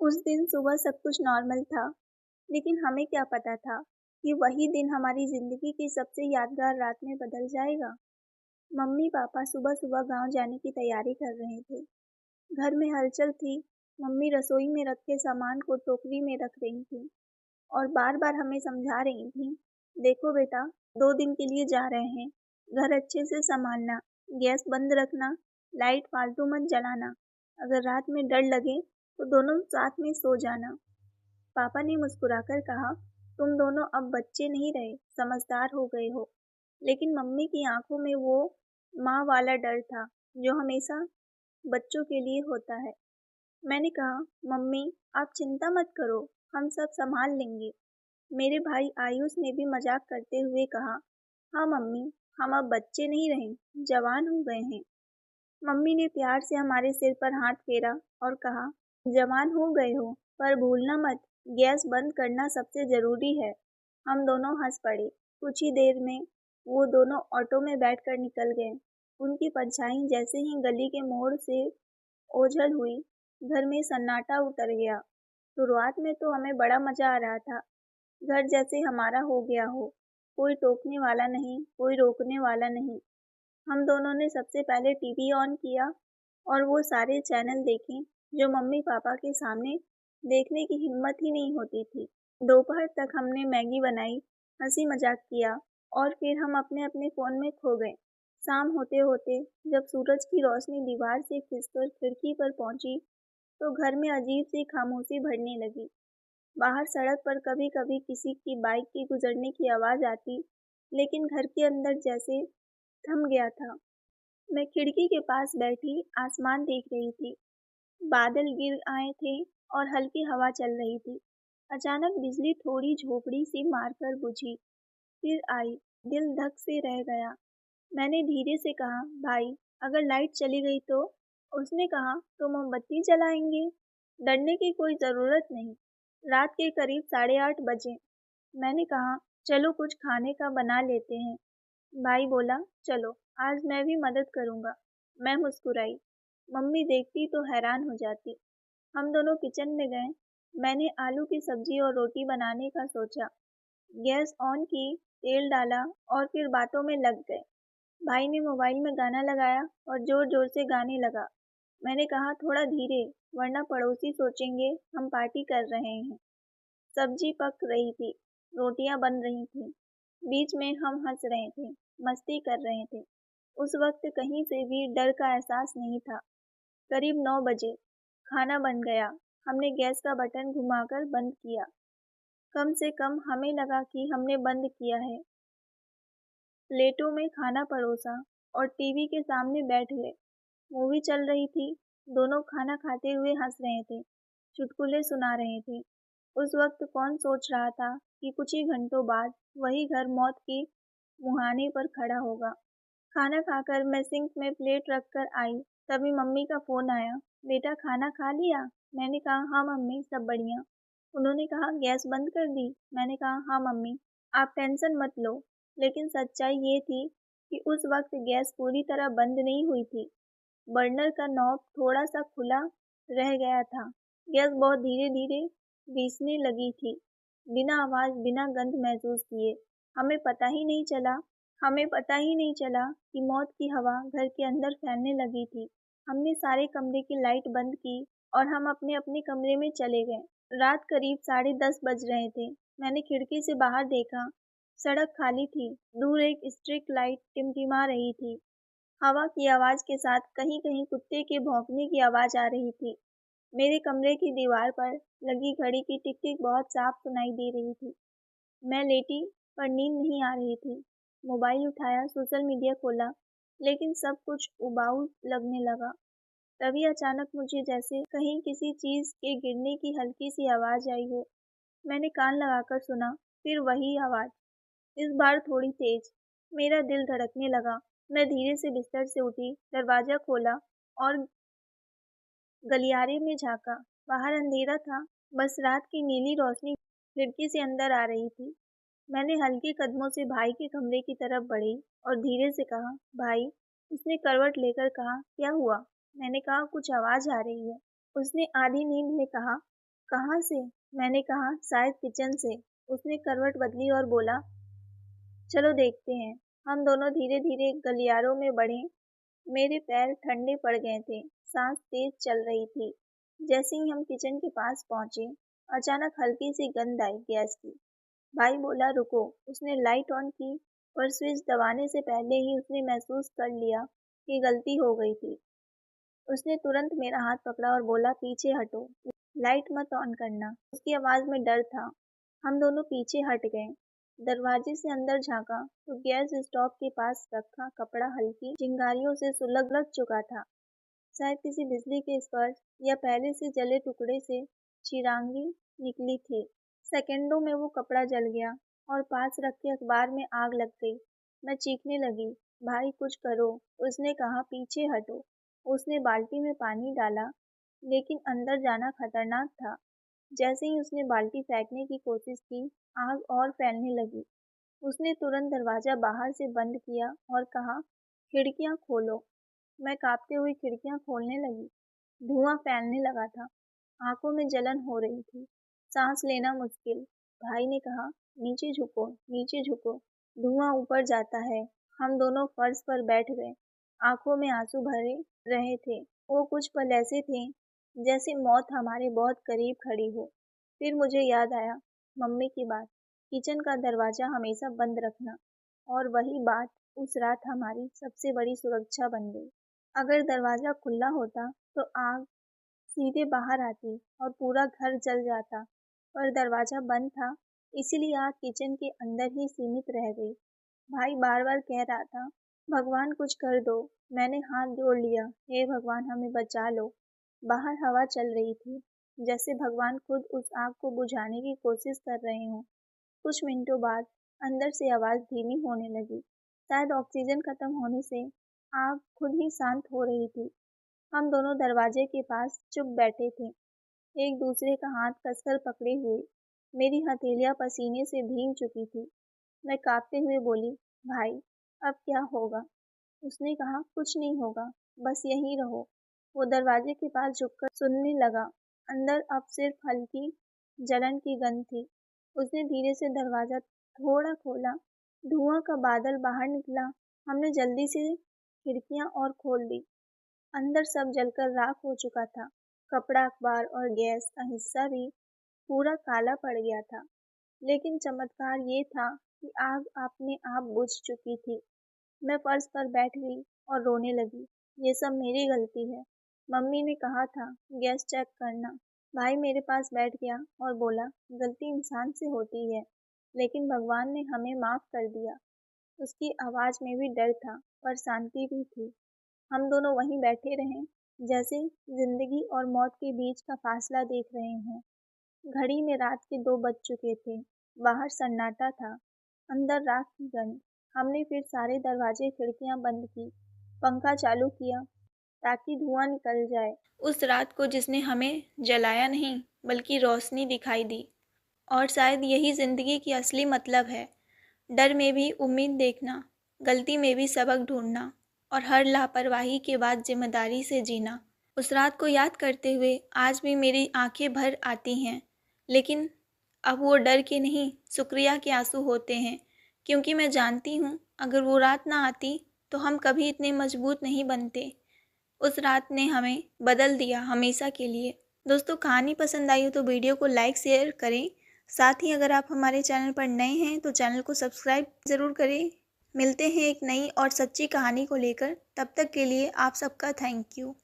उस दिन सुबह सब कुछ नॉर्मल था, लेकिन हमें क्या पता था कि वही दिन हमारी ज़िंदगी की सबसे यादगार रात में बदल जाएगा। मम्मी-पापा सुबह-सुबह गाँव जाने की तैयारी कर रहे थे। घर में हलचल थी, मम्मी रसोई में रखे सामान को टोकरी में रख रही थीं और बार-बार हमें समझा रही थीं, देखो बेटा, 2 दिन के लिए जा रहे हैं, घर अच्छे से संभालना, गैस बंद रखना, लाइट फालतू मत जलाना। अगर रात में डर लगे तो दोनों साथ में सो जाना। पापा ने मुस्कुराकर कहा, तुम दोनों अब बच्चे नहीं रहे, समझदार हो गए हो। लेकिन मम्मी की आंखों में वो माँ वाला डर था, जो हमेशा बच्चों के लिए होता है। मैंने कहा, मम्मी, आप चिंता मत करो, हम सब संभाल लेंगे। मेरे भाई आयुष ने भी मजाक करते हुए कहा, हाँ मम्मी, हम अब बच्चे नहीं रहे, जवान हो गए हैं। मम्मी ने प्यार से हमारे सिर पर हाथ फेरा और कहा, जवान हो गए हो, पर भूलना मत, गैस बंद करना सबसे ज़रूरी है। हम दोनों हंस पड़े। कुछ ही देर में वो दोनों ऑटो में बैठकर निकल गए। उनकी परछाई जैसे ही गली के मोड़ से ओझल हुई, घर में सन्नाटा उतर गया। शुरुआत में तो हमें बड़ा मज़ा आ रहा था, घर जैसे हमारा हो गया हो। कोई टोकने वाला नहीं, कोई रोकने वाला नहीं। हम दोनों ने सबसे पहले टीवी ऑन किया और वो सारे चैनल देखे जो मम्मी-पापा के सामने देखने की हिम्मत ही नहीं होती थी। दोपहर तक हमने मैगी बनाई, हँसी-मज़ाक किया और फिर हम अपने-अपने फ़ोन में खो गए। शाम होते-होते जब सूरज की रोशनी दीवार से खिंचकर खिड़की पर पहुँची, तो घर में अजीब-सी खामोशी बढ़ने लगी। बाहर सड़क पर कभी-कभी किसी की बाइक के गुजरने की आवाज़ आती, लेकिन घर के अंदर जैसे थम गया था। मैं खिड़की के पास बैठी आसमान देख रही थी। बादल गिर आए थे और हल्की हवा चल रही थी। अचानक बिजली थोड़ी झोपड़ी सी मारकर बुझी, फिर आई। दिल धक से रह गया। मैंने धीरे से कहा, भाई, अगर लाइट चली गई तो? उसने कहा, तो मोमबत्ती जलाएंगे। डरने की कोई ज़रूरत नहीं। रात के करीब 8:30 बजे। मैंने कहा, चलो कुछ खाने का बना लेते हैं। भाई बोला, चलो, आज मैं भी मदद करूँगा। मैं मुस्कुराई। मम्मी देखती तो हैरान हो जाती। हम दोनों किचन में गए। मैंने आलू की सब्जी और रोटी बनाने का सोचा। गैस ऑन की, तेल डाला और फिर बातों में लग गए। भाई ने मोबाइल में गाना लगाया और ज़ोर-ज़ोर से गाने लगा। मैंने कहा, थोड़ा धीरे, वरना पड़ोसी सोचेंगे हम पार्टी कर रहे हैं। सब्जी पक रही थी, रोटियां बन रही थीं। बीच में हम हंस रहे थे, मस्ती कर रहे थे। उस वक्त कहीं से भी डर का एहसास नहीं था। करीब 9 बजे खाना बन गया। हमने गैस का बटन घुमाकर बंद किया। कम से कम हमें लगा कि हमने बंद किया है। प्लेटों में खाना परोसा और टीवी के सामने बैठ गए। मूवी चल रही थी। दोनों खाना खाते हुए हंस रहे थे, चुटकुले सुना रहे थे। उस वक्त कौन सोच रहा था कि कुछ ही घंटों बाद वही घर मौत के मुहाने पर खड़ा होगा। खाना खाकर मैं सिंक में प्लेट रखकर आई, तभी मम्मी का फ़ोन आया। बेटा, खाना खा लिया? मैंने कहा, हाँ मम्मी, सब बढ़िया। उन्होंने कहा, गैस बंद कर दी? मैंने कहा, हाँ मम्मी, आप टेंशन मत लो। लेकिन सच्चाई ये थी कि उस वक्त गैस पूरी तरह बंद नहीं हुई थी। बर्नर का नॉब थोड़ा-सा खुला रह गया था। गैस बहुत धीरे-धीरे रिसने लगी थी, बिना आवाज़, बिना गंध महसूस किए। हमें पता ही नहीं चला हमें पता ही नहीं चला कि मौत की हवा घर के अंदर फैलने लगी थी। हमने सारे कमरे की लाइट बंद की और हम अपने-अपने कमरे में चले गए। रात करीब 10:30 बज रहे थे। मैंने खिड़की से बाहर देखा। सड़क खाली थी। दूर एक स्ट्रीट लाइट टिमटिमा रही थी। हवा की आवाज़ के साथ कहीं-कहीं कुत्ते के भौंकने की आवाज़ आ रही थी। मेरे कमरे की दीवार पर लगी घड़ी की टिक-टिक बहुत साफ सुनाई दे रही थी। मैं लेटी, पर नींद नहीं आ रही थी। मोबाइल उठाया, सोशल मीडिया खोला, लेकिन सब कुछ उबाऊ लगने लगा। तभी अचानक मुझे जैसे कहीं किसी चीज़ के गिरने की हल्की-सी आवाज़ आई हो। मैंने कान लगाकर सुना, फिर वही आवाज़, इस बार थोड़ी तेज़। मेरा दिल धड़कने लगा। मैं धीरे से बिस्तर से उठी, दरवाज़ा खोला और गलियारे में झाँका। बाहर अंधेरा था, बस रात की नीली रोशनी खिड़की से अंदर आ रही थी। मैंने हल्के कदमों से भाई के कमरे की तरफ बढ़ी और धीरे से कहा, भाई। उसने करवट लेकर कहा, क्या हुआ? मैंने कहा, कुछ आवाज़ आ रही है। उसने आधी नींद में कहा, कहाँ से? मैंने कहा, शायद किचन से। उसने करवट बदली और बोला, चलो देखते हैं। हम दोनों धीरे धीरे गलियारों में बढ़े। मेरे पैर ठंडे पड़ गए थे, सांस तेज चल रही थी। जैसे ही हम किचन के पास पहुंचे, अचानक हल्की सी गंध आई गैस की। भाई बोला, रुको। उसने लाइट ऑन की, पर स्विच दबाने से पहले ही उसने महसूस कर लिया कि गलती हो गई थी। उसने तुरंत मेरा हाथ पकड़ा और बोला, पीछे हटो, लाइट मत ऑन करना। उसकी आवाज़ में डर था। हम दोनों पीछे हट गए। दरवाजे से अंदर झांका तो गैस स्टोव के पास रखा कपड़ा हल्की चिंगारियों से सुलग चुका था। शायद किसी बिजली के स्पर्श या पहले से जले टुकड़े से चिरांगी निकली थी। सेकंडों में वो कपड़ा जल गया और पास रखे अखबार में आग लग गई। मैं चीखने लगी, भाई कुछ करो। उसने कहा, पीछे हटो। उसने बाल्टी में पानी डाला, लेकिन अंदर जाना खतरनाक था। जैसे ही उसने बाल्टी फेंकने की कोशिश की, आग और फैलने लगी। उसने तुरंत दरवाजा बाहर से बंद किया और कहा, खिड़कियां खोलो। मैं कांपते हुए खिड़कियां खोलने लगी। धुआं फैलने लगा था। आंखों में जलन हो रही थी, सांस लेना मुश्किल। भाई ने कहा, नीचे झुको, नीचे झुको, धुआं ऊपर जाता है। हम दोनों फर्श पर बैठ गए। आंखों में आंसू भरे रहे थे। वो कुछ पल ऐसे थे जैसे मौत हमारे बहुत करीब खड़ी हो। फिर मुझे याद आया मम्मी की बात, किचन का दरवाजा हमेशा बंद रखना। और वही बात उस रात हमारी सबसे बड़ी सुरक्षा बन गई। अगर दरवाजा खुला होता तो आग सीधे बाहर आती और पूरा घर जल जाता, पर दरवाजा बंद था, इसीलिए आग किचन के अंदर ही सीमित रह गई। भाई बार बार कह रहा था, भगवान कुछ कर दो। मैंने हाथ जोड़ लिया, हे भगवान हमें बचा लो। बाहर हवा चल रही थी, जैसे भगवान खुद उस आग को बुझाने की कोशिश कर रहे हों। कुछ मिनटों बाद अंदर से आवाज़ धीमी होने लगी। शायद ऑक्सीजन खत्म होने से आग खुद ही शांत हो रही थी। हम दोनों दरवाजे के पास चुप बैठे थे, एक दूसरे का हाथ कसकर पकड़े हुए। मेरी हथेलियां पसीने से भीग चुकी थी। मैं कांपते हुए बोली, भाई अब क्या होगा? उसने कहा, कुछ नहीं होगा, बस यहीं रहो। वो दरवाजे के पास झुककर सुनने लगा। अंदर अब सिर्फ हल्की जलन की गंध थी। उसने धीरे से दरवाजा थोड़ा खोला। धुआं का बादल बाहर निकला। हमने जल्दी से खिड़कियां और खोल दी। अंदर सब जलकर राख हो चुका था। कपड़ा, अखबार और गैस का हिस्सा भी पूरा काला पड़ गया था। लेकिन चमत्कार ये था कि आग अपने आप बुझ चुकी थी। मैं फर्श पर बैठ गई और रोने लगी। ये सब मेरी गलती है। मम्मी ने कहा था गैस चेक करना। भाई मेरे पास बैठ गया और बोला, गलती इंसान से होती है, लेकिन भगवान ने हमें माफ़ कर दिया। उसकी आवाज़ में भी डर था, पर शांति भी थी। हम दोनों वहीं बैठे रहे, जैसे जिंदगी और मौत के बीच का फासला देख रहे हों। घड़ी में रात के 2 बज चुके थे। बाहर सन्नाटा था, अंदर राख की गंध। हमने फिर सारे दरवाजे खिड़कियां बंद की, पंखा चालू किया ताकि धुआं निकल जाए। उस रात को जिसने हमें जलाया नहीं, बल्कि रोशनी दिखाई दी। और शायद यही जिंदगी की असली मतलब है, डर में भी उम्मीद देखना, गलती में भी सबक ढूंढना, और हर लापरवाही के बाद जिम्मेदारी से जीना। उस रात को याद करते हुए आज भी मेरी आंखें भर आती हैं, लेकिन अब वो डर के नहीं, शुक्रिया के आंसू होते हैं, क्योंकि मैं जानती हूँ अगर वो रात ना आती तो हम कभी इतने मजबूत नहीं बनते। उस रात ने हमें बदल दिया हमेशा के लिए। दोस्तों, कहानी पसंद आई हो तो वीडियो को लाइक शेयर करें। साथ ही अगर आप हमारे चैनल पर नए हैं तो चैनल को सब्सक्राइब ज़रूर करें। मिलते हैं एक नई और सच्ची कहानी को लेकर। तब तक के लिए आप सबका थैंक यू।